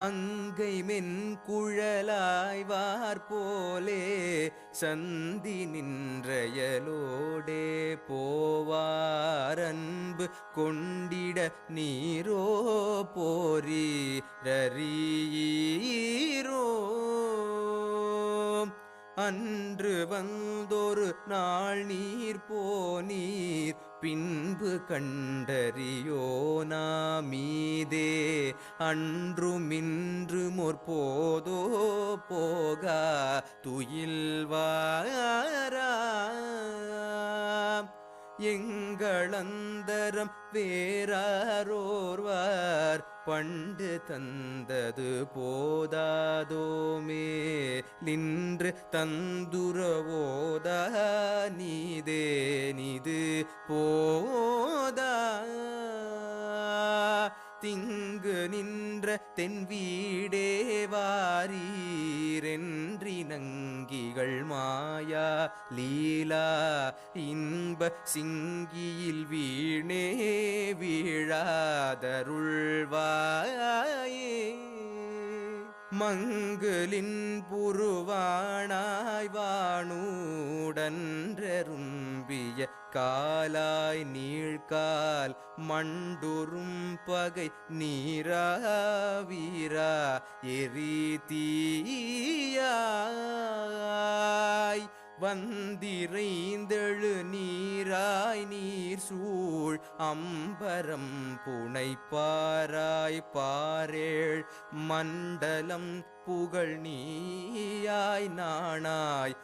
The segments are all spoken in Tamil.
அங்கை மென் குழலாய்வார் போலே சந்தி நின்றயலோடே போவாரன்பு கொண்டிட நீரோ போரீரீரோ அன்று வந்தொரு நாள் நீர் போனீர் பின்பு கண்டறியோனா மீதே அன்றுமின்று முற்போதோ போகா துயில்வாரா எங்களந்தரம் வேறாரோர்வார் பண்டு தந்தது போதாதோமே நின்று தந்துரவோதா நீதே நிது போதா திங்கு நின்ற தென் வீடே வாரீரென்றி நங்கிகள் மாயா லீலா இன்ப சிங்கியில் வீணே வீழாதருள்வாயே மங்களின் புருவானாய் வானூடன்றரும்பிய காலாய் நீழ்கால் மண்டுறும் பகை நீரா வீரா எரிதீயாய் வந்திரைந்தெழு நீராய் நீர் சூழ் அம்பரம் புனைப்பாராய் பாரேழ் மண்டலம் புகழ் நீயாய் நாணாய்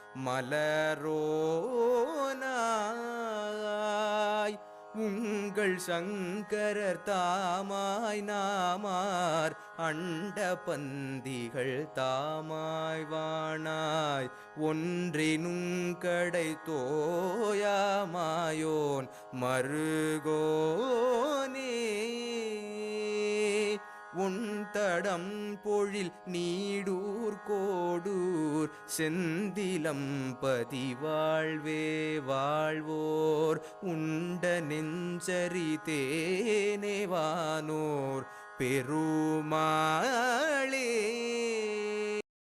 மலரோனாய் உங்கள் சங்கரர் தாமாய் நாமார் அண்ட பந்திகள் தாமாய் வானாய் ஒன்றினுங்கடை தோயாமாயோன் மருகோனே உன்தடம் பொழில் நீடூர் கோடூர் செந்திலம் பதிவாழ்வே வாழ்வோர் உண்ட நெஞ்சரி தேனேவானோர் பெருமாளே